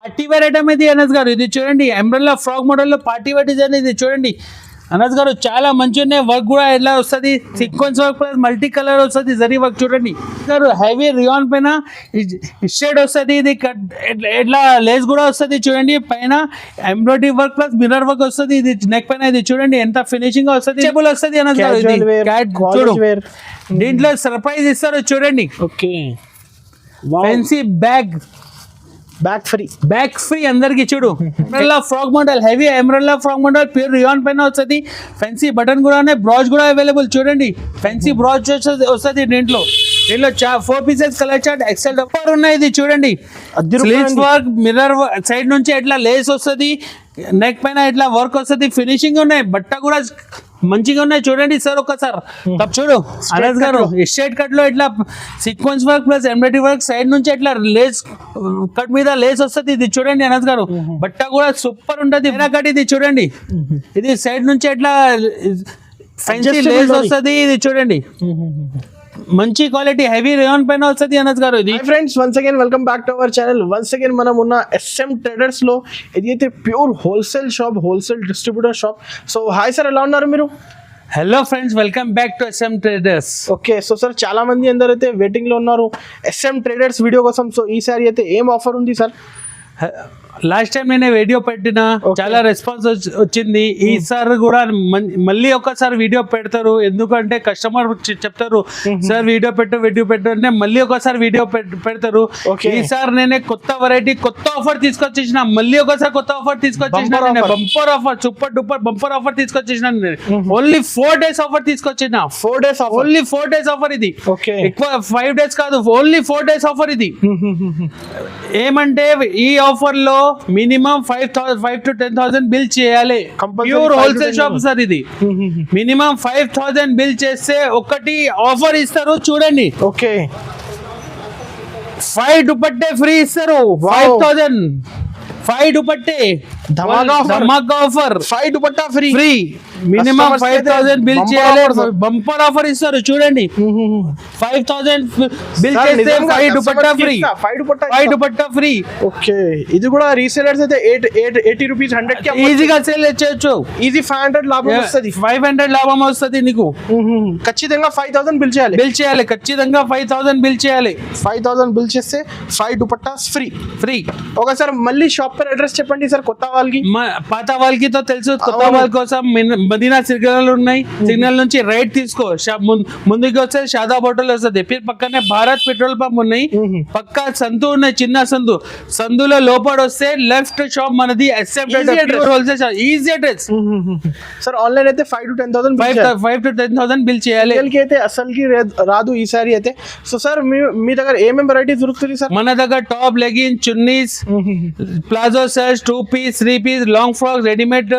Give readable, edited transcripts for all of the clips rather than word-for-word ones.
Party wear item ఇది అనస్ గారు. ఇది చూడండి అంబ్రెల్లా ఫ్రాక్ మోడల్ లో పార్టీ వేర్ డిజైన్. ఇది చూడండి అనస్ గారు, చాలా మంచిగా ఉన్నాయి. వర్క్ కూడా ఎలా వస్తుంది, sequence work plus multi colour వస్తుంది, జరీ వర్క్ చూడండి గారు. హెవీ రియాన్ పైన షేడ్ వస్తుంది. ఇది ఎట్లా లేస్ కూడా వస్తుంది చూడండి. పైన embroidery work plus mirror work వస్తుంది. ఇది నెక్ పైన ఇది చూడండి ఎంత ఫినిషింగ్ వస్తుంది, టేబుల్ వస్తుంది అనస్ గారు. చూడు దీంట్లో సర్ప్రైజ్ ఇస్తారు చూడండి. ఓకే, ఫ్యాన్సీ బ్యాక్ ఫ్రీ అందరికి. చూడు umbrella frock model, heavy umbrella frock model, pure rayon పైన వస్తుంది. ఫ్యాన్సీ బటన్ కూడా ఉన్నాయి, బ్రాచ్ కూడా అవైలబుల్ చూడండి. ఫ్యాన్సీ బ్రాచ్ వస్తుంది దీంట్లో 4 పీసెస్ కలర్ చార్ట్ ఎక్సెల్ డబ్బర్ ఉన్నాయి. ఇది చూడండి స్లీవ్స్ వర్క్, మిర్రర్ సైడ్ నుంచి ఎట్లా లేస్ వస్తుంది, నెక్ పైన ఇట్లా వర్క్ వస్తుంది, ఫినిషింగ్ ఉన్నాయి. బట్ట కూడా మంచిగా ఉన్నాయి చూడండి సార్. ఒక్కసారి చూడు అనస్ గారు, స్ట్రైట్ కట్ లో ఇట్లా sequence work plus embroidery work, side నుంచి ఇట్లా లేస్ కట్ మీద లేస్ వస్తుంది. ఇది చూడండి అనస్ గారు, బట్ట కూడా సూపర్ ఉంటది. కట్ ఇది చూడండి, ఇది సైడ్ నుంచి ఇట్లా ఫ్యాన్సీ లేస్ వస్తుంది. ఇది చూడండి మంచి క్వాలిటీ హెవీ రేయాన్ పైన వస్తుంది అనస్ గారు. ఇది friends once again welcome back to our channel. Once again మనం ఉన్న SM ట్రేడర్స్ లో, ఇది అయితే pure wholesale shop, wholesale distributor shop. So hi sir, ఎలా ఉన్నారు మీరు? Hello friends, welcome back to SM traders. Okay, so sir చాలా మంది అందరూ అయితే వెయిటింగ్ లో ఉన్నారు SM ట్రేడర్స్ వీడియో కోసం. సో ఈసారి అయితే ఏం ఆఫర్ ఉంది సార్? లాస్ట్ టైం నేను వీడియో పెట్టిన, చాలా రెస్పాన్స్ వచ్చింది. ఈసారి కూడా మళ్ళీ ఒకసారి వీడియో పెడతారు, ఎందుకంటే కస్టమర్ చెప్తారు సార్ వీడియో పెట్టు అంటే మళ్ళీ ఒకసారి వీడియో పెడతారు. ఈసారి నేనే కొత్త వెరైటీ, కొత్త ఆఫర్ తీసుకొచ్చేసిన, మళ్ళీ ఒకసారి కొత్త ఆఫర్ తీసుకొచ్చేసిన. Bumper offer, super duper bumper offer తీసుకొచ్చేసిన. ఓన్లీ 4 days ఆఫర్ తీసుకొచ్చిన. 4 days ఓన్లీ 4 days ఆఫర్ ఇది. ఎక్కువ 5 days కాదు, ఓన్లీ 4 days ఆఫర్ ఇది. ఏమంటే ఈ ఆఫర్ లో మినిమం 5 to 10,000 బిల్ చేయాలి. ప్యూర్ హోల్సేల్ షాప్ సార్ ఇది. మినిమం 5,000 బిల్ చేస్తే ఒకటి ఆఫర్ ఇస్తారు చూడండి. ఓకే, 5 దుపట్టే ఫ్రీ ఇస్తారు. 5,000 5 దుపట్టే ధమాకా offer. 5 dupatta free. Minimum 5,000 bill చేయాలి. బంపర్ ఆఫర్ ఇస్తారు చూడండి. 5,000 బిల్ చేస్తే 5 dupatta free. 5 dupatta free. Okay, ఇది కూడా రీసేలర్స్ అయితే 80 రూపీస్ 100 కి ఈజీగా సేల్ చేయొచ్చు. ఈజీ 500 లాభం వస్తుంది. 500 లాభం వస్తుంది నీకు. ఖచ్చితంగా 5,000 బిల్ చేయాలి. ఖచ్చితంగా 5,000 బిల్ చేయాలి. 5,000 బిల్ చేస్తే 5 దుపట్టాస్ ఫ్రీ. ఓకే సార్, మళ్ళీ షాప్ పర్ అడ్రస్ చెప్పండి సార్. కొత్త వాళ్ళకి, పాత వాళ్ళకి తో తెలుసు, కొత్త వాళ్ళ కోసం మదీనా సిగ్నల్ ఉన్నాయి. సిగ్నల్ నుంచి రైట్ తీసుకో, ముందుకు వస్తే షాదాబ్ హోటల్ వస్తుంది. పక్కనే భారత్ పెట్రోల్ పంప్ ఉన్నాయి. పక్క సందు ఉన్నాయి, చిన్న సందులో లోపల వస్తే లెఫ్ట్ షాప్ మనది. Easy address sir. ఆన్లైన్ అయితే 5 to 10,000 బిల్ చేయాలి. అయితే అసలుకి రాదు ఈసారి అయితే. సో సార్ మీ దగ్గర ఏమేమి వెరైటీస్ దొరుకుతుంది సార్? మన దగ్గర top, legging, chunnis, palazzo shirts, 2 piece 3 piece, long frocks, readymade,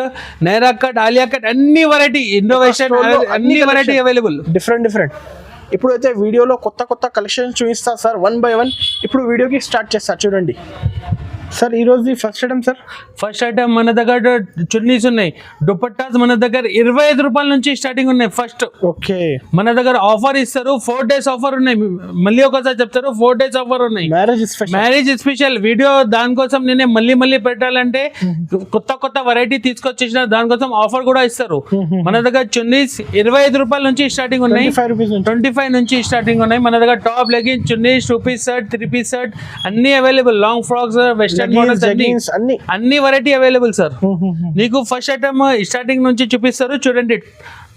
Naira cut, Alia cut, అన్ని వెరైటీ, ఇన్నోవేషన్ అన్ని వెరైటీ అవైలబుల్. డిఫరెంట్ ఇప్పుడు అయితే వీడియోలో కొత్త కలెక్షన్ చూపిస్తా సార్, 1 by 1. ఇప్పుడు వీడియోకి స్టార్ట్ చేస్తా చూడండి సార్. ఈ రోజు first item sir. First item మన దగ్గర చున్నీస్ ఉన్నాయి. దుపట్టాస్ మన దగ్గర 25 రూపాయల నుంచి స్టార్టింగ్ ఉన్నాయి. ఫస్ట్ ఓకే, మన దగ్గర ఆఫర్ ఇస్తారు. 4 days ఆఫర్ ఉన్నాయి. మళ్ళీ ఒకసారి చెప్తారు, 4 days ఆఫర్ ఉన్నాయి. మ్యారేజ్ స్పెషల్ వీడియో, దానికోసం నేనే మళ్ళీ పెట్టాలంటే కొత్త వెరైటీ తీసుకొచ్చేసిన, దానికోసం ఆఫర్ కూడా ఇస్తారు. మన దగ్గర చున్నీస్ 25 రూపాయల నుంచి స్టార్టింగ్ ఉన్నాయి. 25 నుంచి స్టార్టింగ్ ఉన్నాయి. మన దగ్గర top, legging, chunnis, 2 piece shirt, 3 piece shirt అన్ని available. Long frocks, western models అన్ని వెరైటీ అవైలబుల్ సార్. నీకు ఫస్ట్ ఐటమ్ స్టార్టింగ్ నుంచి చూపిస్తారు చూడండి.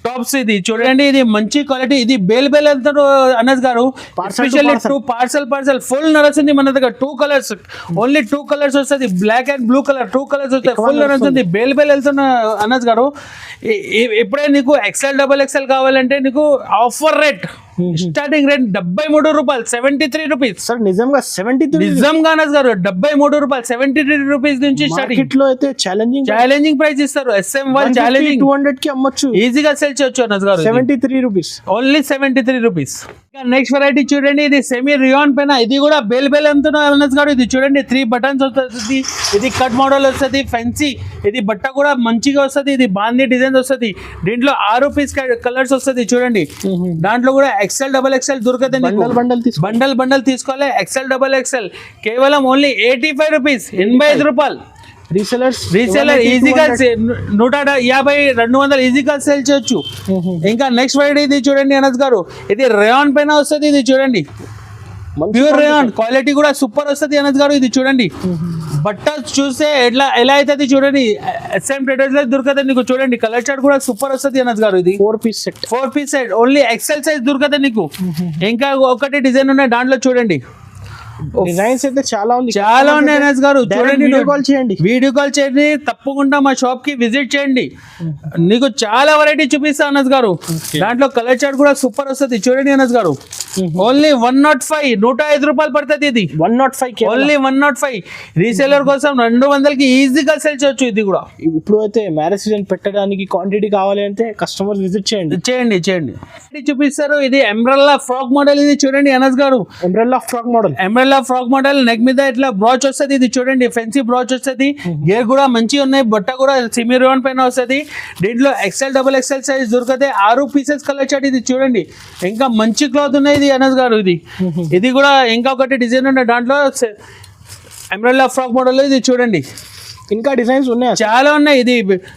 టాప్స్ ఇది చూడండి, ఇది మంచి క్వాలిటీ. ఇది బేల్ వెళ్తారు అనస్ గారు. ఎస్పెషల్లీ 2 పార్సల్ ఫుల్ నడుస్తుంది. మన దగ్గర 2 కలర్స్, ఓన్లీ 2 కలర్స్ వస్తుంది. Black and blue colour 2 colours వస్తాయి. ఫుల్ నడుస్తుంది. బేల్ వెళ్తున్న అనస్ గారు. ఇప్పుడే నీకు XL, XXL కావాలంటే నీకు ఆఫర్ రేట్, స్టార్టింగ్ రేట్ 73 రూపాయలు, 73 రూపీస్ సార్. నిజంగా 73? నిజంగా అనస్ గారు 73 రూపాయలు, 73 రూపీస్ నుంచి స్టార్టింగ్ లో అయితే ఛాలెంజింగ్ ప్రైస్ ఇస్తారు. SM వాళ్ళు ఛాలెంజింగ్ 200 కి అమ్మొచ్చు, ఈజీగా సేల్ చేయొచ్చు అనస్ గారు. 73 rupees, only 73 rupees. Next variety చూడండి, ఇది సెమీ రియాన్ పైన, ఇది కూడా బెల్ అంటున్నారు అనస్ గారు. ఇది చూడండి 3 బటన్స్ వస్తుంది, ఇది కట్ మోడల్ వస్తుంది, ఫెన్సీ, ఇది బట్ట కూడా మంచిగా వస్తుంది, ఇది బాందీ డిజైన్ వస్తుంది. దీంట్లో 6 పీస్ కలర్స్ వస్తుంది చూడండి. దాంట్లో కూడా ఎక్సెల్ డబల్ ఎక్సెల్ దొరుకుతుంది. బండల్ తీసుకోవాలి. ఎక్సెల్ డబల్ ఎక్సెల్ కేవలం ఓన్లీ 85 రూపీస్, 85 రూపాయలు. రీసెలర్ ఈజీగా 150-200 ఈజీగా సేల్ చేయొచ్చు. ఇంకా నెక్స్ట్ వెరైటీ ఇది చూడండి అనస్ గారు, ఇది రేయాన్ పైన వస్తుంది. ఇది చూడండి ప్యూర్ రేయాన్, క్వాలిటీ కూడా సూపర్ వస్తుంది అనస్ గారు. ఇది చూడండి బట్ట చూస్తే ఎలా అవుతుంది చూడండి, SM ట్రేడర్స్ లో దొరుకుతుంది నీకు. చూడండి కలర్ చార్ట్ కూడా సూపర్ వస్తుంది అనస్ గారు. ఇది 4 piece set only XL size దొరుకుతుంది నీకు. ఇంకా ఒకటి డిజైన్ ఉన్నాయి దాంట్లో చూడండి, డిజైన్స్ అయితే చాలా ఉన్నాయి అనస్ గారు. చూడండి వీడియో కాల్ చేయండి, తప్పకుండా మా షాప్ కి విజిట్ చేయండి, నీకు చాలా వెరైటీ చూపిస్తా అనస్ గారు. దాంట్లో కలర్ చార్ట్ కూడా సూపర్ వస్తుంది చూడండి అనస్ గారు. ఓన్లీ 105, 105 రూపాయలు పడుతుంది. ఇది 105 ఓన్లీ 105. రీసేలర్ కోసం 200కి ఈజీగా సేల్ చేయొచ్చు. ఇది కూడా ఇప్పుడు అయితే మ్యారేజ్ సీజన్ పెట్టడానికి క్వాంటిటీ కావాలి అంటే కస్టమర్ విజిట్ చేయండి. ఇది చూపిస్తారు, ఇది ఎంబ్రెల్లా ఫ్రాక్ మోడల్. ఇది చూడండి అనస్ గారు, ఎంబ్రెల్లా ఫ్రాక్ మోడల్, నెక్ మీద ఇట్లా బ్రాచ్ వస్తుంది. ఇది చూడండి ఫెన్సీ బ్రాచ్ వస్తుంది, గేర్ కూడా మంచిగా ఉన్నాయి, బట్ట కూడా సెమీ రియాన్ పైన వస్తుంది. దీంట్లో ఎక్సెల్ డబల్ ఎక్సెల్ సైజ్ దొరుకుతాయి. 6 పీసెస్ కలర్ చార్ట్. ఇది చూడండి ఇంకా మంచి క్లాత్ ఉన్నాయి ఇది అనస్ గారు. ఇది కూడా ఇంకా ఒకటి డిజైన్ ఉన్నాయి దాంట్లో, ఎంబ్రెల్లా ఫ్రాక్ మోడల్. ఇది చూడండి ఇంకా డిజైన్స్ ఉన్నాయి, చాలా ఉన్నాయి. ఇది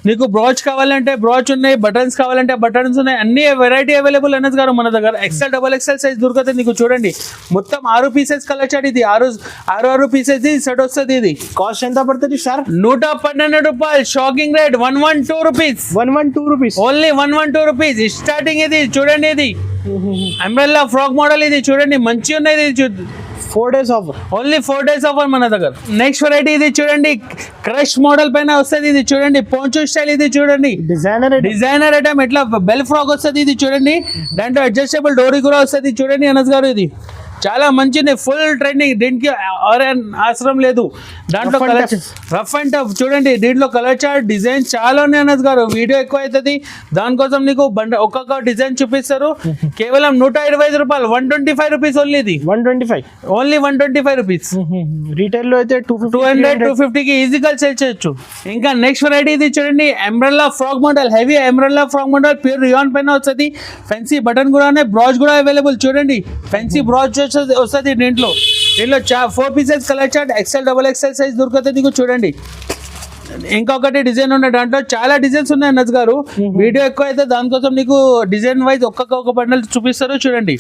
నీకు బ్రాచ్ కావాలంటే బ్రాచ్ ఉన్నాయి, బటన్స్ కావాలంటే బటన్స్ ఉన్నాయి, అన్ని వెరైటీ అవైలబుల్ అనస్ గారు మన దగ్గర. ఎక్సెల్ డబల్ ఎక్సెల్ సైజ్ దొరుకుతుంది నీకు. చూడండి మొత్తం 6 పీసెస్ కలర్ చార్ట్. ఇది 6 పీసెస్ సెట్ వస్తుంది. ఇది కాస్ట్ ఎంత పడుతుంది సార్? 112 రూపాయలు. Shocking rate 112 rupees. Only 112 rupees starting. ఇది చూడండి, ఇది అంబ్రెల్లా ఫ్రాక్ మోడల్. ఇది చూడండి మంచిగా ఉన్నాయి. ఇది 4 days offer, only 4 days offer మన దగ్గర. నెక్స్ట్ వెరైటీ ఇది చూడండి, క్రష్ మోడల్ పైన వస్తుంది. ఇది చూడండి పోంచో స్టైల్. ఇది చూడండి డిజైనర్ ఐటమ్, ఎట్లా బెల్ ఫ్రాక్ వస్తుంది. ఇది చూడండి దాంట్లో అడ్జస్టబుల్ డోరీ కూడా వస్తుంది. చూడండి అనస్ గారు ఇది చాలా మంచిది, ఫుల్ ట్రెండింగ్. దీనికి అవసరం లేదు. దాంట్లో రఫ్ అండ్ టఫ్ చూడండి. దీంట్లో కలర్ చార్ట్ డిజైన్ చాలా ఉన్నాయి అనస్ గారు. వీడియో ఎక్కువ అవుతుంది, దానికోసం నీకు ఒక్కొక్క డిజైన్ చూపిస్తారు. కేవలం 125 రూపాయలు, 125 రూపీస్ ఓన్లీ. ఇది 125, ఓన్లీ 125 రూపీస్. రీటైల్ లో అయితే 200-250కి ఈజీగా సేల్ చేయొచ్చు. ఇంకా నెక్స్ట్ వెరైటీ ఇది చూడండి, umbrella frock model, heavy umbrella frock model, pure rayon పైన వస్తుంది. ఫెన్సీ బటన్ కూడా ఉన్నాయి, బ్రాచ్ కూడా అవైలబుల్. చూడండి ఫెన్సీ బ్రాచ్ వస్తుంది. దీంట్లో 4 pieces colour chart, XL double XL size దొరుకుతుంది నీకు. చూడండి ఇంకొకటి డిజైన్ ఉన్నాయి దాంట్లో, చాలా డిజైన్స్ ఉన్నాయి అనస్ గారు. వీడియో ఎక్కువ అయితే దానికోసం నీకు డిజైన్ వైజ్ ఒక్కొక్క బండల్ చూపిస్తారు. చూడండి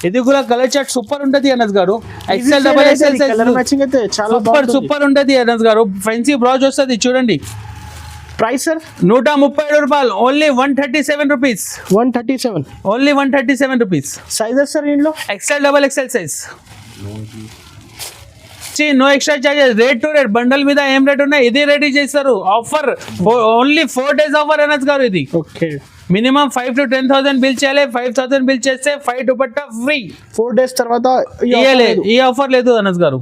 ఇది కూడా కలర్ చార్ట్ సూపర్ ఉంటుంది అనస్ గారు. XL double XL size super ఉంటుంది అనస్ గారు. ఫెన్సీ బ్రాచ్ వస్తుంది. చూడండి ప్రైస్ సార్ 137 రూపాయలు, only 137 rupees. 137, only 137 rupees. Sizes sir ఇందులో XL double XL size. No extra charges, rate to rate. Bundle మీద ఏం రేట్ ఉన్నాయి ఇది రేట్ చేస్తారు. Offer only 4 days offer Anas గారు. ఇది మినిమం 5 to 10,000 బిల్ చేయాలి. 5,000 బిల్ చేస్తే 5 దుపట్టా ఫ్రీ. 4 days తర్వాత ఈ ఆఫర్ లేదు అనస్ గారు.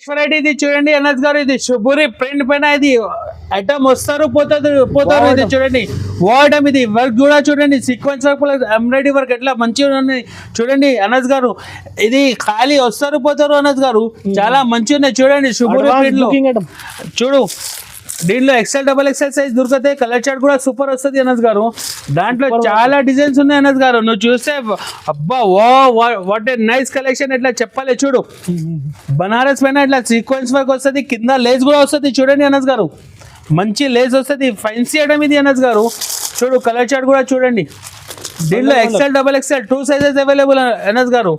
వెరైటీ ఇది చూడండి అనస్ గారు, ఇది శుభూరి ప్రింట్ పైన. ఇది ఐటమ్ వస్తారు పోతారు. ఇది చూడండి వాడడం, ఇది వర్క్ కూడా చూడండి, sequence work plus embroidery work ఎట్లా మంచిగా ఉన్నాయి చూడండి అనస్ గారు. ఇది ఖాళీ వస్తారు పోతారు అనస్ గారు, చాలా మంచిగా ఉన్నాయి. చూడండి శుభూరి ప్రింట్ లో చూడు. దీంట్లో ఎక్సెల్ డబల్ ఎక్సెల్ సైజ్ దొరుకుతాయి. కలర్ చార్ట్ కూడా సూపర్ వస్తుంది అనస్ గారు. దాంట్లో చాలా డిజైన్స్ ఉన్నాయి అనస్ గారు. నువ్వు చూస్తే అబ్బా వాట్ ఏ నైస్ కలెక్షన్ ఎట్లా చెప్పాలి. చూడు బనారస్ పైన ఇట్లా సీక్వెన్స్ వర్క్ వస్తుంది, కింద లేస్ కూడా వస్తుంది. చూడండి అనస్ గారు మంచి లేస్ వస్తుంది, ఫెన్సీ ఐటమ్ ఇది అనస్ గారు. చూడు కలర్ చార్ట్ కూడా చూడండి. దీంట్లో XL double XL 2 sizes available Anas గారు.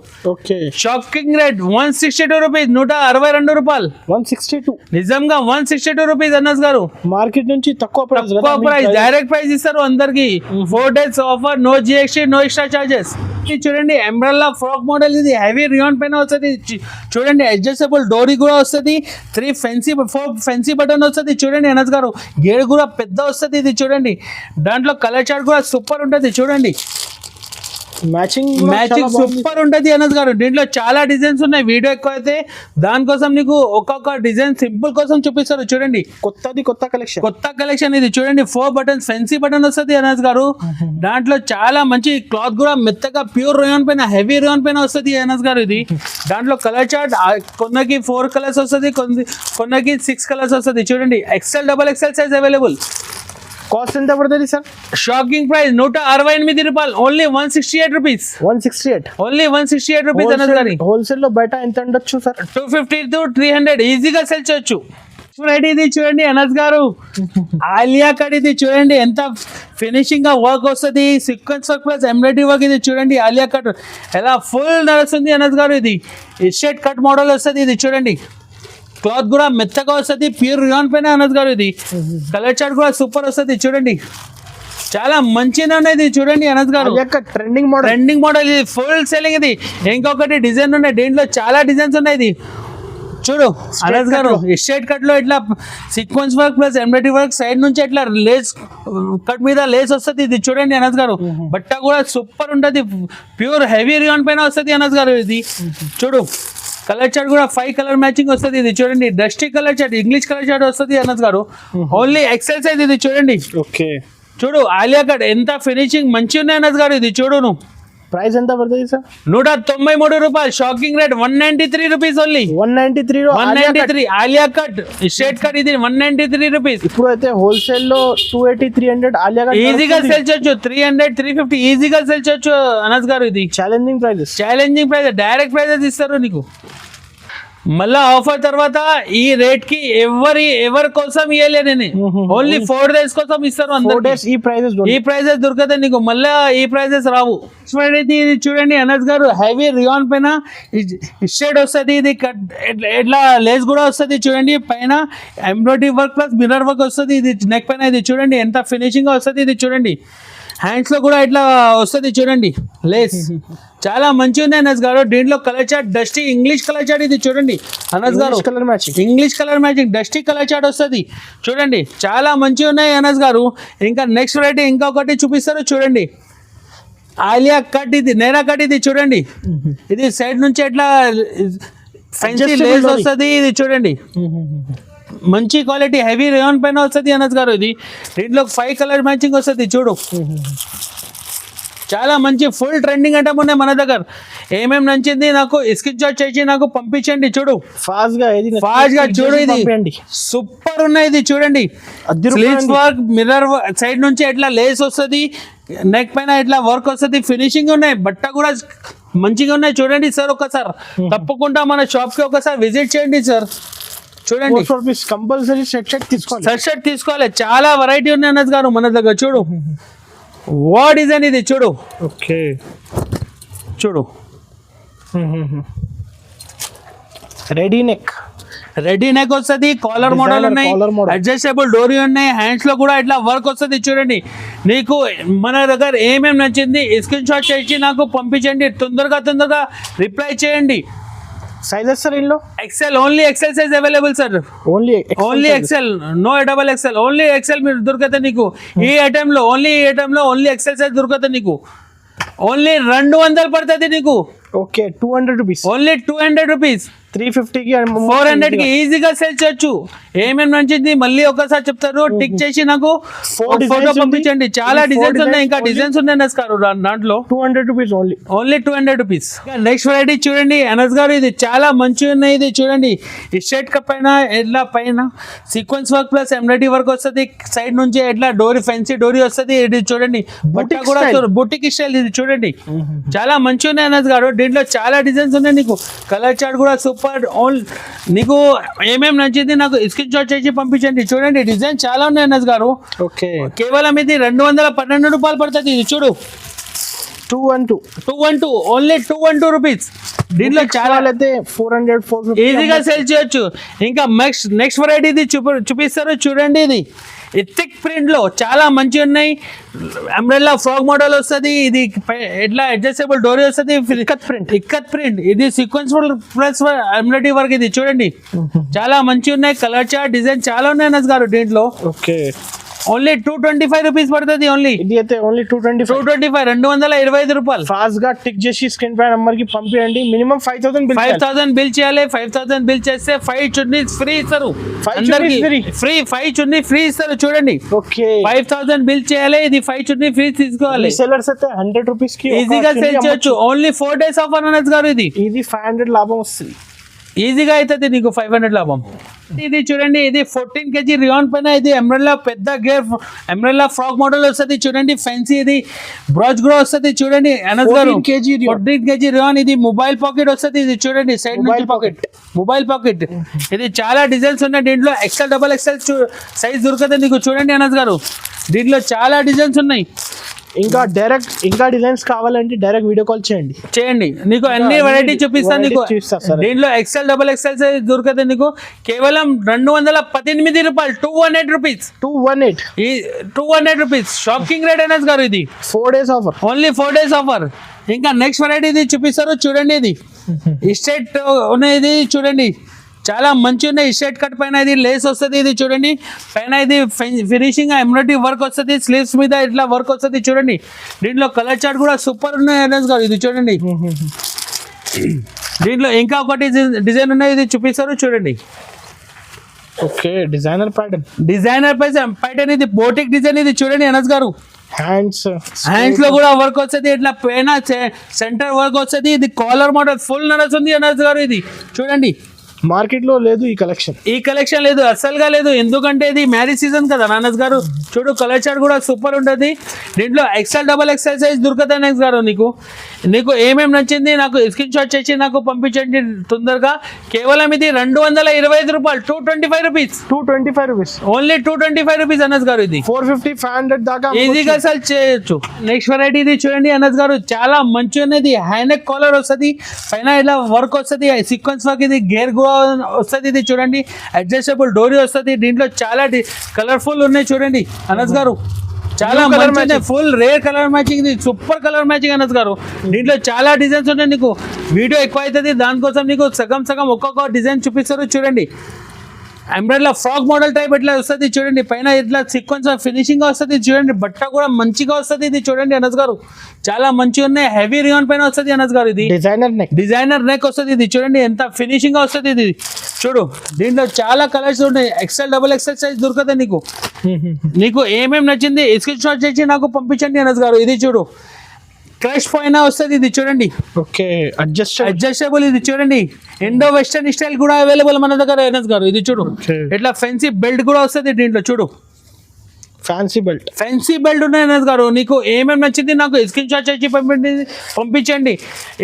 షాకింగ్ రేట్ 162 రూపీస్, 162 రూపాయలు. 162 నిజంగా 162 రూపీస్ అనస్ గారు. మార్కెట్ నుంచి తక్కువ ప్రైస్, డైరెక్ట్ ప్రైస్ ఇస్తారు అందరికి. 4 days offer, no GST, no extra charges. చూడండి ఎంబ్రెల్లా ఫ్రాక్ మోడల్, ఇది హెవీ రియాన్ పైన వస్తుంది. చూడండి అడ్జస్టబుల్ డోరీ కూడా వస్తుంది. 4 ఫెన్సీ బటన్ వస్తుంది. చూడండి అనస్ గారు గేర్ కూడా పెద్ద వస్తుంది. ఇది చూడండి దాంట్లో కలర్ చార్ట్ కూడా సూపర్ ఉంటుంది. చూడండి మ్యాచింగ్ సూపర్ ఉంటది అనస్ గారు. దీంట్లో చాలా డిజైన్స్ ఉన్నాయి. వీడియో ఎక్కువ అయితే దానికోసం నీకు ఒక్కొక్క డిజైన్ సింపుల్ కోసం చూపిస్తారు. చూడండి కొత్త కలెక్షన్ ఇది చూడండి. 4 బటన్స్ ఫెన్సీ బటన్ వస్తుంది అనస్ గారు. దాంట్లో చాలా మంచి క్లాత్ కూడా మెత్తగా ప్యూర్ రేయాన్ పైన హెవీ రేయాన్ పైన వస్తుంది అనస్ గారు. ఇది దాంట్లో కలర్ చార్ట్ కొన్నకి 4 కలర్స్ వస్తుంది, కొన్నకి 6 కలర్స్ వస్తుంది. చూడండి XL XXL size available. Cost ఎంత పడుతుంది సార్? షాకింగ్ ప్రైస్ 168 రూపాయలు, only 168 rupees. 168 only 168 rupees Anas గారు. హోల్సేల్ లో బయట ఎంత ఉండొచ్చు సార్? 250 to 300 ఈజీగా సెల్ చేయొచ్చు. చూడండి ఇది చూడండి అనస్ గారు, ఆలియా కట్ ఇది చూడండి ఎంత ఫినిషింగ్ గా వర్క్ వస్తుంది. Sequence work plus embroidery work. ఇది చూడండి ఆలియా కట్ ఎలా ఫుల్ నడుస్తుంది అనస్ గారు. ఇది షర్ట్ కట్ మోడల్ వస్తుంది. ఇది చూడండి క్లాత్ కూడా మెత్తగా వస్తుంది, ప్యూర్ రియాన్ పైన అనస్ గారు. ఇది కలర్ చార్ట్ కూడా సూపర్ వస్తుంది. చూడండి చాలా మంచిగా ఉన్నది చూడండి అనస్ గారు. ట్రెండింగ్ మోడల్ ఇది ఫుల్ సెల్లింగ్. ఇది ఇంకొకటి డిజైన్ ఉన్నాయి, దీంట్లో చాలా డిజైన్స్ ఉన్నాయి. ఇది చూడు అనస్ గారు, షర్ట్ కట్ లో ఇట్లా sequence work plus embroidery work, side నుంచి ఇట్లా లేస్ కట్ మీద లేస్ వస్తుంది. ఇది చూడండి అనస్ గారు, బట్ట కూడా సూపర్ ఉంటది, ప్యూర్ హెవీ రియాన్ పైన వస్తుంది అనస్ గారు. ఇది చూడు కలర్ చార్ట్ కూడా 5 కలర్ మ్యాచింగ్ వస్తుంది. ఇది చూడండి dusty colour chart, English colour chart వస్తుంది అనస్ గారు. Only XL size. ఇది చూడండి ఓకే. చూడు ఆలియా కట్ ఎంత ఫినిషింగ్ మంచి ఉన్నాయి అనస్ గారు. ఇది చూడు నువ్వు ప్రైస్ ఎంత పడుతుంది సార్? 193 రూపాయలు. Shocking rate 193 rupees only. 193 Alia cut shirt cut ఇది 193 రూపీస్. ఇప్పుడు అయితే హోల్సేల్ లో 280 300 ఆలియా కట్ ఈజీగా సెల్ చేయొచ్చు. 300 350 ఈజీగా సెల్ చేయొచ్చు అనస్ గారు. ఇది ఛాలెంజింగ్ ప్రైస్, డైరెక్ట్ ప్రైజెస్ ఇస్తారు నీకు. మళ్ళా ఆఫర్ తర్వాత ఈ రేట్ కి ఎవరి కోసం ఇవ్వలేదు, ఓన్లీ 4 days కోసం ఇస్తారు. ఈ ప్రైజెస్ దొరకదు నీకు, మళ్ళా ఈ ప్రైజెస్ రావు. ఇది చూడండి అనస్ గారు, హెవీ రియాన్ పైన షేడ్ వస్తుంది. ఇది కట్ ఇట్లా లేస్ కూడా వస్తుంది. చూడండి పైన embroidery work plus mirror work వస్తుంది. ఇది నెక్ పైన ఇది చూడండి ఎంత ఫినిషింగ్ గా వస్తుంది. ఇది చూడండి హ్యాండ్స్ లో కూడా ఇట్లా వస్తుంది. చూడండి లేస్ చాలా మంచిగా ఉంది అనస్ గారు. దీంట్లో colour chart dusty English colour chart. ఇది చూడండి అనస్ గారు, English colour matching dusty colour chart వస్తుంది. చూడండి చాలా మంచిగా ఉన్నాయి అనస్ గారు. ఇంకా నెక్స్ట్ వెరైటీ ఇంకొకటి చూపిస్తారు. చూడండి ఆలియా కట్, ఇది నేరా కట్. ఇది చూడండి ఇది సైడ్ నుంచి ఎట్లా ఫ్యాన్సీ లేస్ వస్తుంది. ఇది చూడండి మంచి క్వాలిటీ హెవీ రేయాన్ పైన వస్తుంది అనస్ గారు. ఇది దీంట్లో 5 కలర్ మ్యాచింగ్ వస్తుంది. చూడు చాలా మంచి ఫుల్ ట్రెండింగ్ ఐటమ్ ఉన్నాయి మన దగ్గర. ఏమేమి నచ్చింది నాకు స్క్రీన్ షాట్ చేసి నాకు పంపించండి. చూడు ఫాస్ట్ గా చూడు, ఇది సూపర్ ఉన్నాయి. ఇది చూడండి స్లీవ్స్ వర్క్, మిర్రర్ సైడ్ నుంచి ఎట్లా లేస్ వస్తుంది, నెక్ పైన ఇట్లా వర్క్ వస్తుంది. ఫినిషింగ్ ఉన్నాయి, బట్ట కూడా మంచిగా ఉన్నాయి. చూడండి సార్, ఒకసారి తప్పకుండా మన షాప్ కి ఒకసారి విజిట్ చేయండి సార్. చూడండి కంపల్సరీ షర్ట్ తీసుకోవాలి. చాలా వెరైటీ ఉన్నాయి అనస్ గారు మన దగ్గర. చూడు వా డిజైన్ ఇది చూడు. ఓకే చూడు రెడీ నెక్ వస్తుంది. కాలర్ మోడల్ ఉన్నాయి, అడ్జస్టబుల్ డోరీ ఉన్నాయి. హ్యాండ్స్ లో కూడా ఇట్లా వర్క్ వస్తుంది. చూడండి నీకు మన దగ్గర ఏమేమి నచ్చింది స్క్రీన్ షాట్ చేసి నాకు పంపించండి. తొందరగా రిప్లై చేయండి. సైజెస్ సార్ ఇందులో XL only XL size available sir. Only XL, no XXL, only XL మీరు దొరకతే నీకు. ఈ ఐటమ్ లో ఓన్లీ XL సైజ్ దొరకతే నీకు. ఓన్లీ 200 పడుతుంది నీకు. Okay 200 rupees, only 200 rupees. 350 కి 400 కి ఈజీగా సెల్ చేయొచ్చు. ఏమేమి నచ్చింది మళ్ళీ ఒకసారి చెప్తారు, టిక్ చేసి నాకు ఫోటో పంపించండి. చాలా డిజైన్స్ ఉన్నాయి, ఇంకా డిజైన్స్ ఉన్నాయి అనస్ గారు. దాంట్లో 200 rupees only 200 rupees. Next variety చూడండి అనస్ గారు, ఇది చాలా మంచిగా ఉన్నాయి. ఇది చూడండి ఈ షర్ట్ కప్ పైన ఎట్లా పైన sequence work plus embroidery work వస్తుంది. సైడ్ నుంచి ఎట్లా డోరీ ఫ్యాన్సీ డోరీ వస్తుంది. ఇది చూడండి బట్ట కూడా బుటిక్ స్టైల్. ఇది చూడండి చాలా మంచిగా ఉన్నాయి అనస్ గారు. దీంట్లో చాలా డిజైన్స్ ఉన్నాయి. నీకు కలర్ చార్ట్ కూడా సూపర్. నీకు ఏమేమి నచ్చింది నాకు స్క్రీన్ షాట్ చేసి పంపించండి. చూడండి డిజైన్ చాలా ఉన్నాయి అనస్ గారు. ఓకే కేవలం ఇది 212 రూపాయలు పడుతుంది. ఇది చూడు 212 ఓన్లీ 212 రూపీస్. దీంట్లో చాలా అయితే 400 450 ఈజీగా సేల్ చేయొచ్చు. ఇంకా నెక్స్ట్ వెరైటీ ఇది చూపిస్తారు. చూడండి ఇది థిక్ ప్రింట్ లో చాలా మంచిగా ఉన్నాయి. అంబ్రెల్లా ఫ్రాక్ మోడల్ వస్తుంది. ఇది ఎట్లా అడ్జస్టబుల్ డోరీ వస్తుంది. ఇక్కత్ ప్రింట్ ఇది సీక్వెన్స్ ప్లస్ ఎంబ్రాయిడరీ వర్క్. ఇది చూడండి చాలా మంచిగా ఉన్నాయి. కలర్ చార్ట్ డిజైన్ చాలా ఉన్నాయి అనస్ గారు దీంట్లో. ఓకే ఓన్లీ 225 రూపీస్ పడుతుంది. ఓన్లీ ఇది అయితే ఓన్లీ 225. 225 రూపాయలు. ఫాస్ట్ గా టిక్ చేసి స్క్రీన్ పై నంబర్ కి పంపించండి. మినిమం 5000 బిల్ చేయాలి. 5000 బిల్ చేస్తే 5 చున్నీస్ ఫ్రీ ఇస్తారు. ఫ్రీ 5 చున్నీ ఫ్రీ ఇస్తారు. చూడండి, ఓకే 5000 బిల్ చేయాలి. ఇది 5 చున్నీ ఫ్రీ తీసుకోవాలి. సెల్లర్స్ అయితే 100 రూపీస్ కి ఈజీగా సేల్ చేయొచ్చు. ఓన్లీ 4 days ఆఫర్ అనస్ గారు. ఇది 500 లాభం వస్తుంది. ఈజీగా అవుతుంది నీకు 500 లాభం. ఇది చూడండి, ఇది 14 kg రియాన్ పైన ఇది ఎంబ్రెల్లా పెద్ద గేర్ ఎంబ్రెల్లా ఫ్రాక్ మోడల్ వస్తుంది. చూడండి ఫ్యాన్సీ, ఇది బ్రాచ్ గ్రో వస్తుంది. చూడండి అనస్ గారు 14 kg రియాన్. ఇది మొబైల్ పాకెట్ వస్తుంది. ఇది చూడండి సైడ్ నుంచి మొబైల్ పాకెట్. ఇది చాలా డిజైన్స్ ఉన్నాయి దీంట్లో. XL XXL సైజ్ దొరుకుతుంది నీకు. చూడండి అనస్ గారు, దీంట్లో చాలా డిజైన్స్ ఉన్నాయి. ఇంకా డిజైన్స్ కావాలంటే డైరెక్ట్ వీడియో కాల్ చేయండి. నీకు అన్ని వెరైటీ చూపిస్తాను నీకు. దీంట్లో XL XXL సైజ్ దొరుకుతుంది నీకు కేవలం 218 రూపాయలు. 218 రూపీస్. షాకింగ్ రేట్ అనస్ గారు. ఇది 4 days offer. Only 4 days offer. ఇంకా నెక్స్ట్ వెరైటీ ఇది చూపిస్తారు. చూడండి, ఇది స్ట్రైట్ ఉన్నాయి. ఇది చూడండి చాలా మంచి ఉన్నాయి. స్ట్రైట్ కట్ పైన ఇది లేస్ వస్తుంది. ఇది చూడండి పైన ఇది ఫినిషింగ్ ఎంబ్రాయిడరీ వర్క్ వస్తుంది. స్లీవ్స్ మీద ఇట్లా వర్క్ వస్తుంది. చూడండి దీంట్లో కలర్ చార్ట్ కూడా సూపర్ ఉన్నాయి అనస్ గారు. ఇది చూడండి, దీంట్లో ఇంకా ఒకటి డిజైన్ ఉన్నాయి. ఇది చూపిస్తారు. చూడండి, ఓకే డిజైనర్ ప్యాటర్న్. ఇది బోటిక్ డిజైన్. ఇది చూడండి అనస్ గారు, హ్యాండ్స్ లో కూడా వర్క్ వస్తుంది. ఇట్లా పైన సెంటర్ వర్క్ వస్తుంది. ఇది కాలర్ మోడల్ ఫుల్ నడుస్తుంది అనస్ గారు. ఇది చూడండి, మార్కెట్ లో లేదు ఈ కలెక్షన్ లేదు, అస్సలుగా లేదు. ఎందుకంటే ఇది మ్యారేజ్ సీజన్ కదా నానస్ గారు. చూడు కలర్ చార్ట్ కూడా సూపర్ ఉంటుంది. దీంట్లో XL XXL సైజ్ దొరుకుతుంది అనస్ గారు. నీకు ఏమేమి నచ్చింది నాకు స్క్రీన్ షాట్ చేసి నాకు పంపించండి తొందరగా. కేవలం ఇది 225 రూపాయలు. 225 రూపీస్. ఓన్లీ 225 రూపీస్ అనస్ గారు. ఇది 450 500 దాకా ఈజీగా సెల్ చేయొచ్చు. నెక్స్ట్ వెరైటీ ఇది చూడండి అనస్ గారు, చాలా మంచి ఉన్నది. హైనెక్ కాలర్ వస్తుంది, పైన ఇలా వర్క్ వస్తుంది, సీక్వెన్స్ వర్క్. ఇది గేర్ కూడా వస్తుంది. ఇది చూడండి అడ్జస్టబుల్ డోరీ వస్తుంది. దీంట్లో చాలా కలర్ఫుల్ ఉన్నాయి. చూడండి అనస్ గారు, చాలా మంచి ఫుల్ రేర్ కలర్ మ్యాచింగ్. ఇది సూపర్ కలర్ మ్యాచింగ్ అనస్ గారు. దీంట్లో చాలా డిజైన్స్ ఉన్నాయి. నీకు వీడియో ఎక్కువ అవుతుంది, దానికోసం నీకు సగం ఒక్కొక్క డిజైన్ చూపిస్తారు. చూడండి ఎంబ్రాయిడరీ ఫ్రాక్ మోడల్ టైప్ ఇట్లా వస్తుంది. చూడండి పైన ఇట్లా సీక్వెన్స్ ఫినిషింగ్ వస్తుంది. చూడండి బట్ట కూడా మంచిగా వస్తుంది. ఇది చూడండి అనస్ గారు, చాలా మంచిగా ఉన్నాయి. హెవీ రియాన్ పైన వస్తుంది అనస్ గారు. ఇది డిజైనర్ నెక్ వస్తుంది. ఇది చూడండి ఎంత ఫినిషింగ్ వస్తుంది. ఇది చూడు, దీంట్లో చాలా కలర్స్ ఉన్నాయి. XL XXL సైజ్ దొరుకుతుంది నీకు ఏమేమి నచ్చింది స్క్రీన్ షాట్ చేసి నాకు పంపించండి అనస్ గారు. ఇది చూడు క్రష్ పైన వస్తుంది. ఇది చూడండి, ఓకే అడ్జస్టబుల్. ఇది చూడండి ఇండో వెస్టర్న్ స్టైల్ కూడా అవైలబుల్ మన దగ్గర అనస్ గారు. ఇది చూడు ఇట్లా ఫ్యాన్సీ బెల్ట్ కూడా వస్తుంది దీంట్లో. చూడు ఫ్యాన్సీ బెల్ట్ ఉన్నాయి అనస్ గారు. నీకు ఏమేమి నచ్చింది నాకు స్క్రీన్ షాట్ చేసి పంపించండి.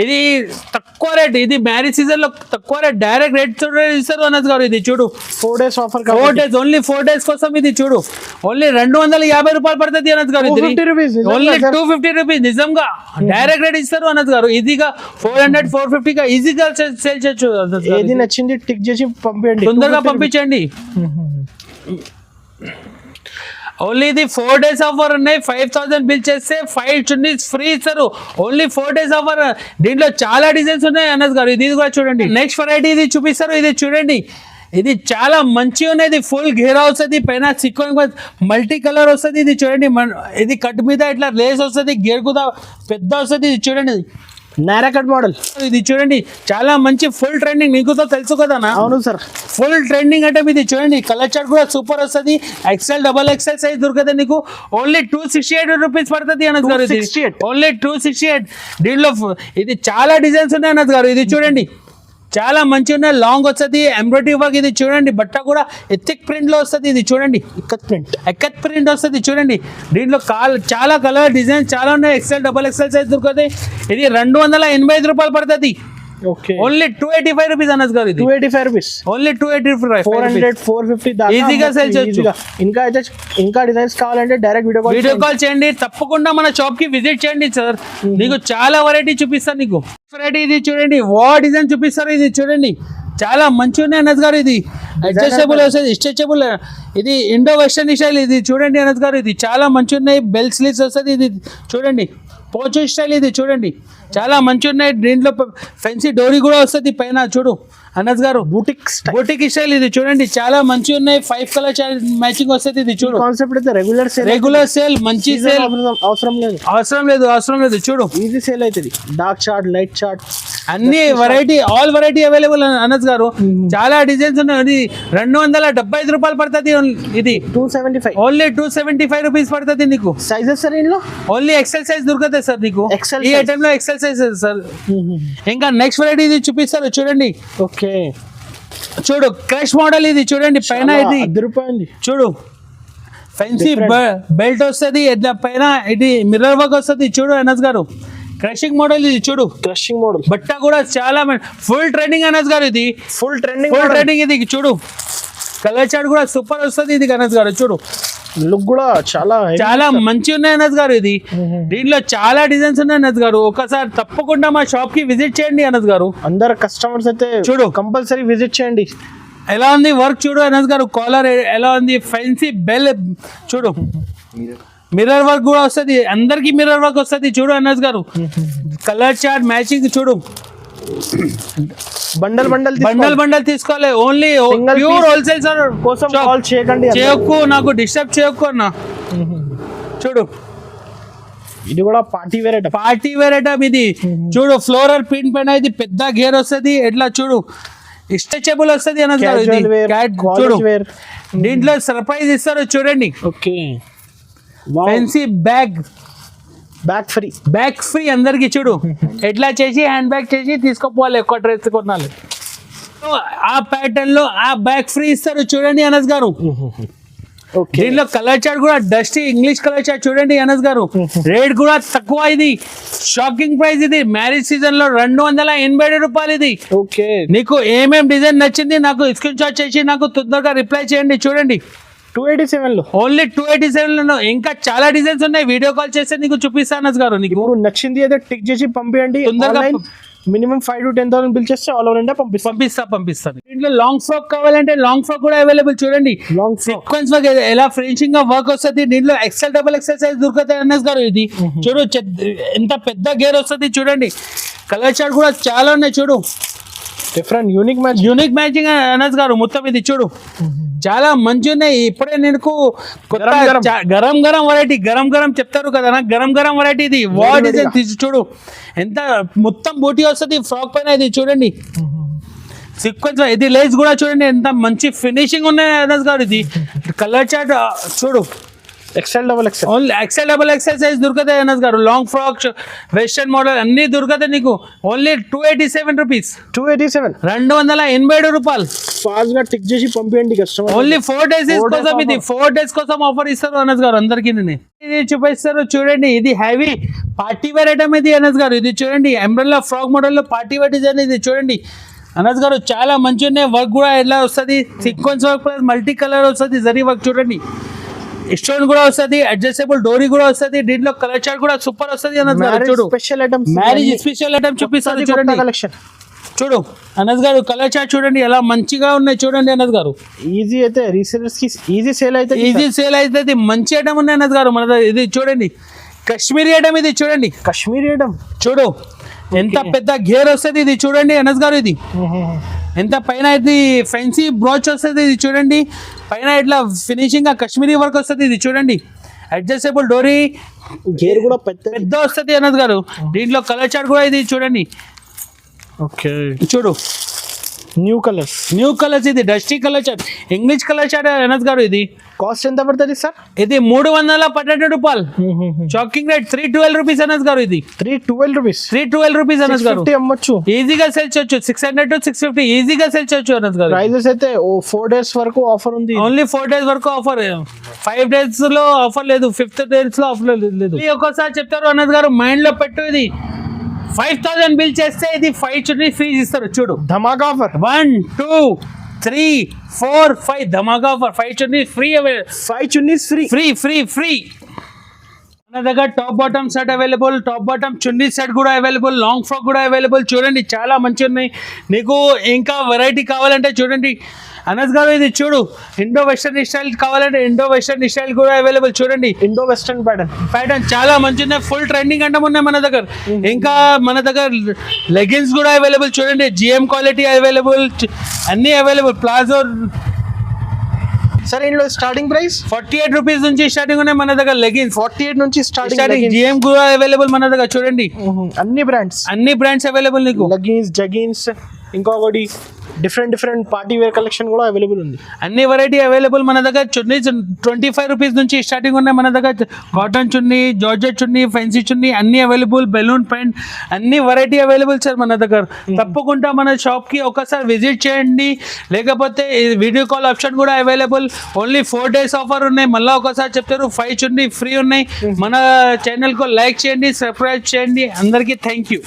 ఇది తక్కువ రేట్. ఇది మ్యారేజ్ సీజన్ లో తక్కువ రేట్, డైరెక్ట్ రేట్ ఇస్తారు అనస్ గారు. ఇది చూడు 4 days offer. 4 days only 4 days కోసం. ఇది చూడు ఓన్లీ 250 రూపాయలు పడుతుంది అనస్ గారు. Only 250 rupees. నిజంగా డైరెక్ట్ రేట్ ఇస్తారు అనస్ గారు. ఈజీగా 400 450 గా ఈజీగా సేల్ చేయొచ్చు. ఏది నచ్చింది టిక్ చేసి పంపించండి, తొందరగా పంపించండి. ఓన్లీ ఇది 4 days ఆఫర్ ఉన్నాయి. 5000 బిల్ చేస్తే 5 చున్నీస్ ఫ్రీ ఇస్తారు. Only 4 days offer. దీంట్లో చాలా డిజైన్స్ ఉన్నాయి అనస్ గారు. ఇది కూడా చూడండి. నెక్స్ట్ వెరైటీ ఇది చూపిస్తారు. ఇది చూడండి, ఇది చాలా మంచిగా ఉన్నది. ఫుల్ గేరా వస్తుంది, పైన సీక్వెన్స్ మల్టీ కలర్ వస్తుంది. ఇది చూడండి, ఇది కట్ మీద ఇట్లా లేస్ వస్తుంది, గేర్ కూడా పెద్ద వస్తుంది. ఇది చూడండి నారా కట్ మోడల్. ఇది చూడండి చాలా మంచి ఫుల్ ట్రెండింగ్. నీకు తెలుసు కదా. అవును సార్, ఫుల్ ట్రెండింగ్ అంటే ఇది చూడండి కలర్ చార్ట్ కూడా సూపర్ వస్తుంది. XL XXL సైజ్ దొరుకుతుంది నీకు. ఓన్లీ 268 రూపీస్ పడుతుంది అనస్ గారు. ఓన్లీ 268. దీంట్లో ఇది చాలా డిజైన్స్ ఉన్నాయి అనస్ గారు. ఇది చూడండి చాలా మంచిగా ఉన్నాయి. లాంగ్ వస్తుంది, ఎంబ్రాయిడరీ వర్క్. ఇది చూడండి బట్ట కూడా ఎథిక్ ప్రింట్ లో వస్తుంది. ఇది చూడండి ఎక్కత్ ప్రింట్ వస్తుంది. చూడండి దీంట్లో చాలా కలర్ డిజైన్ చాలా ఉన్నాయి. XL XXL సైజ్ దొరుకుతుంది. ఇది 285 రూపాయలు పడుతుంది. ఓన్లీ 285 రూపీస్ అనస్ గారు. 285 రూపీస్. ఓన్లీ 285. 400 450 దాకా ఈజీగా సేల్ చేయొచ్చు. ఇంకా డిజైన్స్ కావాలంటే డైరెక్ట్ వీడియో కాల్ చేయండి. తప్పకుండా మన షాప్ కి విజిట్ చేయండి సార్. నీకు చాలా వెరైటీ చూపిస్తాను. నీకు వెరైటీ ఇది చూడండి, డిజైన్ చూపిస్తారు. ఇది చూడండి చాలా మంచిగా ఉన్నాయి అనస్ గారు. ఇది అడ్జస్టబుల్ వస్తుంది, స్ట్రెచబుల్. ఇది ఇండో వెస్టర్న్ స్టైల్. ఇది చూడండి అనస్ గారు, ఇది చాలా మంచిగా ఉన్నాయి. బెల్ స్లీవ్స్ వస్తుంది. ఇది చూడండి పోచో స్టైల్. ఇది చూడండి చాలా మంచిగా ఉన్నాయి. దీంట్లో ఫ్యాన్సీ డోరీ కూడా వస్తుంది పైన. చూడు అనస్ గారు బూటిక్ బోటిక్ స్టైల్ ఇది చూడండి, చాలా మంచి ఉన్నాయి. 5 కలర్ మ్యాచింగ్ వస్తుంది. ఇది చూడు కాన్సెప్ట్ అయితే రెగ్యులర్ సేల్, మంచి సేల్, అవసరం లేదు చూడు. ఈజీ సేల్ అవుతుంది. డార్క్ చార్ట్, లైట్ చార్ట్, అన్ని variety, all variety available Anas గారు. చాలా డిజైన్స్ ఉన్నాయి. ఇది 275 రూపాయలు పడుతుంది. ఇది 275, ఓన్లీ 275 రూపీస్ పడుతుంది నీకు. సైజెస్ సార్ ఇందులో ఓన్లీ ఎక్సెల్ సైజ్ దొరుకుతాయి సార్ నీకు. XL ఈ ఐటమ్ లో ఎక్సెల్ సైజ్ సార్. ఇంకా నెక్స్ట్ వెరైటీ ఇది చూపిస్తారు చూడండి. ఓకే, చూడు క్రష్ మోడల్ ఇది చూడండి. పైన ఇది రూపాయలు చూడు, ఫెన్సీ బెల్ట్ వస్తుంది. ఇట్లా పైన ఇది మిర్రర్ వర్క్ వస్తుంది. చూడు అనస్ గారు, క్రషింగ్ మోడల్ ఇది చూడు. క్రషింగ్ మోడల్ బట్ట కూడా చాలా ఫుల్ ట్రెండింగ్ అనస్ గారు. ఇది ఫుల్ ట్రెండింగ్ ఇది చూడు. కలర్ చార్ట్ కూడా సూపర్ వస్తుంది. ఇది అనస్ గారు చూడు, లుక్ కూడా చాలా మంచి ఉన్నాయి అనస్ గారు. ఇది దీంట్లో చాలా డిజైన్స్ ఉన్నాయి అనస్ గారు. ఒకసారి తప్పకుండా మా షాప్ కి విజిట్ చేయండి అనస్ గారు. అందరు కస్టమర్స్ అయితే చూడు, కంపల్సరీ విజిట్ చేయండి. ఎలా ఉంది వర్క్ చూడు అనస్ గారు. కాలర్ ఎలా ఉంది, ఫెన్సీ బెల్ చూడు. మిర్రర్ వర్క్ కూడా వస్తుంది. అందరికి మిర్రర్ వర్క్ వస్తుంది. చూడు అనస్ గారు, కలర్ చార్ట్ మ్యాచింగ్ చూడు. బండల్ తీసుకోవాలి. ఓన్లీ ప్యూర్ హోల్సేల్ సార్ కోసం కాల్ చేయకు, నాకు డిస్టర్బ్ చేయకు అన్న. చూడు, ఇది కూడా పార్టీ వేర్ ఐటమ్ ఇది చూడు. ఫ్లోరల్ ప్రింట్ పైన ఇది పెద్ద గేర్ వస్తుంది. ఎట్లా చూడు, స్ట్రెచబుల్ వస్తుంది అనస్ గారు. ఇది చూడు, దీంట్లో సర్ప్రైజ్ ఇస్తారు చూడండి. ఓకే, ఫెన్సీ బ్యాగ్ ఫ్రీ అందరికి. చూడు, ఎట్లా చేసి హ్యాండ్ బ్యాగ్ చేసి తీసుకోపోవాలి. ఎక్కువ డ్రెస్ కొనాలి, ఆ ప్యాటర్న్ లో ఆ బ్యాగ్ ఫ్రీ ఇస్తారు చూడండి అనస్ గారు. దీంట్లో కలర్ చార్ట్ కూడా డస్టీ ఇంగ్లీష్ కలర్ చార్ట్ చూడండి అనస్ గారు. రేట్ కూడా తక్కువ. ఇది షాకింగ్ ప్రైస్. ఇది మ్యారేజ్ సీజన్ లో 287 రూపాయలు. ఇది ఓకే, నీకు ఏమేం డిజైన్ నచ్చింది నాకు స్క్రీన్ షాట్ చేసి నాకు తొందరగా రిప్లై చేయండి. చూడండి, 287 లో ఓన్లీ 287 లో ఇంకా చాలా డిజైన్స్ ఉన్నాయి. వీడియో కాల్ చేస్తే నీకు చూపిస్తాను అనస్ గారు. నీకు నచ్చింది అయితే టిక్ చేసి పంపించండి. మినిమం 5 to 10,000 బిల్ చేస్తే ఆల్ ఓవర్ ఇండియా పంపిస్తాను. దీంట్లో లాంగ్ ఫ్రాక్ కావాలంటే లాంగ్ ఫ్రాక్ కూడా అవైలబుల్ చూడండి. లాంగ్ సీక్వెన్స్ వర్క్ ఎలా ఫినిషింగ్ గా వర్క్ వస్తుంది. దీంట్లో ఎక్సెల్ డబుల్ ఎక్సెల్ సైజ్ దొరుకుతాయి అనస్ గారు. ఇది చూడు, ఎంత పెద్ద గేర్ వస్తుంది చూడండి. కలర్ చార్ట్ కూడా చాలా ఉన్నాయి. చూడు, డిఫరెంట్ యూనిక్ మ్యాచింగ్ అనస్ గారు. మొత్తం ఇది చూడు, చాలా మంచి ఉన్నాయి. ఇప్పుడే నేను గరం వెరైటీ గరం చెప్తారు కదా నాకు. గరం వెరైటీ ఇది వా డిజైన్ తీసి చూడు. ఎంత మొత్తం బూటీ వస్తుంది ఫ్రాక్ పైన. ఇది చూడండి, సీక్వెన్స్ ఇది లేస్ కూడా చూడండి. ఎంత మంచి ఫినిషింగ్ ఉన్నాయి అనస్ గారు. ఇది కలర్ చార్ట్ చూడు. ఎక్సెల్ డబుల్ ఎక్సెల్ సైజ్ దొరుకుతాయి అనస్ గారు. లాంగ్ ఫ్రాక్, వెస్టర్న్ మోడల్ అన్ని దొరుకుతాయి నీకు. Only 287 rupees. 287 రూపాయలు. ఫాస్ట్ గా టిక్ చేసి పంపించండి కస్టమర్. ఓన్లీ 4 days కోసం. ఇది 4 days కోసం ఆఫర్ ఇస్తారు అనస్ గారు అందరికి. ఇది చూపిస్తారు చూడండి. ఇది హెవీ పార్టీ వేర్ ఐటమ్ ఇది అనస్ గారు. ఇది చూడండి, అంబ్రెల్లా ఫ్రాక్ మోడల్ లో పార్టీ వేర్ డిజైన్. ఇది చూడండి అనస్ గారు, చాలా మంచి ఉన్నాయి. వర్క్ కూడా ఎలా వస్తుంది, sequence work plus multi colour వస్తుంది. జరీ వర్క్ చూడండి. స్టోన్ కూడా వస్తుంది, అడ్జస్టబుల్ డోరీ కూడా వస్తుంది. దీంట్లో కలర్ చార్ట్ కూడా సూపర్ వస్తుంది అనస్ గారు. చూడు, మ్యారేజ్ స్పెషల్ ఐటమ్ చూపిస్తారు చూడండి. చూడు అనస్ గారు, కలర్ చార్ట్ చూడండి ఎలా మంచిగా ఉన్నాయి. చూడండి అనస్ గారు, ఈజీ అయితే రీసేలర్స్ కి ఈజీ సేల్ అయితే మంచి ఐటమ్ ఉన్నాయి అనస్ గారు మన. ఇది చూడండి, కాశ్మీరీ ఐటమ్. ఇది చూడండి, చూడు ఎంత పెద్ద గేర్ వస్తుంది. ఇది చూడండి అనస్ గారు. ఇది ఎంత పైన ఇది ఫెన్సీ బ్రోచ్ వస్తుంది. ఇది చూడండి, పైన ఇట్లా ఫినిషింగ్ గా కాశ్మీరీ వర్క్ వస్తుంది. ఇది చూడండి, అడ్జస్టబుల్ డోరీ, గేర్ కూడా పెద్ద వస్తుంది అనస్ గారు. దీంట్లో కలర్ చార్ట్ కూడా ఇది చూడండి. ఓకే, చూడు, న్యూ కలర్స్. ఇది dusty colour chart, English colour chart Anas గారు. ఇది కాస్ట్ ఎంత పడుతుంది సార్? ఇది 312 రూపాయలు. షాకింగ్ రేట్ 312 రూపీస్ అనస్ గారు. ఇది 312 రూపీస్ అనస్ గారు. అమ్మొచ్చు, ఈజీగా సేల్ చేయొచ్చు. 600 to 650 ఈజీగా సేల్ చేయొచ్చు అనస్ గారు. ప్రైజెస్ అయితే 4 days వరకు ఆఫర్ ఉంది. ఓన్లీ 4 days వరకు ఆఫర్. 5 days లో ఆఫర్ లేదు, 5th days లో ఆఫర్ లేదు. ఒక్కోసారి చెప్తారు అనస్ గారు, మైండ్ లో పెట్టు. ఇది 5000 బిల్ చేస్తే ఇది 5 చున్నీ ఫ్రీ ఇస్తారు. చూడు, ధమాకా ఆఫర్. 1 2 3 4 5 ధమాకా offer. 5 chunni free. 5 chunnis free. మన దగ్గర top bottom set available, top bottom chunni set కూడా అవైలబుల్, లాంగ్ ఫ్రాక్ కూడా అవైలబుల్. చూడండి, చాలా మంచి ఉన్నాయి. నీకు ఇంకా వెరైటీ కావాలంటే చూడండి అనస్ గారు ఇది చూడు, ఇండో వెస్టర్న్ స్టైల్ కావాలంటే ఇండో వెస్టర్న్ స్టైల్ కూడా అవైలబుల్. చూడండి ఇండో వెస్టర్న్ ప్యాటర్న్ చాలా మంచిగా ఫుల్ ట్రెండింగ్ అంటే ఉన్నాయి మన దగ్గర. ఇంకా మన దగ్గర లెగిన్స్ కూడా అవైలబుల్. చూడండి జిఎం క్వాలిటీ అవైలబుల్, అన్ని అవైలబుల్. ప్లాజో సరే ఇందులో స్టార్టింగ్ ప్రైస్ 48 రూపీస్ నుంచి స్టార్టింగ్ ఉన్నాయి మన దగ్గర. లెగిన్స్ 48 నుంచి స్టార్టింగ్. జిఎం కూడా అవైలబుల్ మన దగ్గర. చూడండి అన్ని బ్రాండ్స్ అవైలబుల్ నీకు. లెగిన్స్, జగిన్స్, ఇంకొకటి డిఫరెంట్ పార్టీ వేర్ కలెక్షన్ కూడా అవైలబుల్ ఉంది. అన్ని వెరైటీ అవైలబుల్ మన దగ్గర. చున్నీ 25 రూపీస్ నుంచి స్టార్టింగ్ ఉన్నాయి మన దగ్గర. కాటన్ చున్నీ, జార్జెట్ చున్నీ, ఫ్యాన్సీ చున్నీ అన్ని అవైలబుల్. బెలూన్ ప్యాంట్ అన్ని వెరైటీ అవైలబుల్ సార్ మన దగ్గర. తప్పకుండా మన షాప్కి ఒకసారి విజిట్ చేయండి, లేకపోతే వీడియో కాల్ ఆప్షన్ కూడా అవైలబుల్. ఓన్లీ 4 days ఆఫర్ ఉన్నాయి. మళ్ళీ ఒకసారి చెప్తారు 5 చున్నీ ఫ్రీ ఉన్నాయి. మన ఛానల్కు లైక్ చేయండి, సబ్స్క్రైబ్ చేయండి. అందరికీ థ్యాంక్ యూ.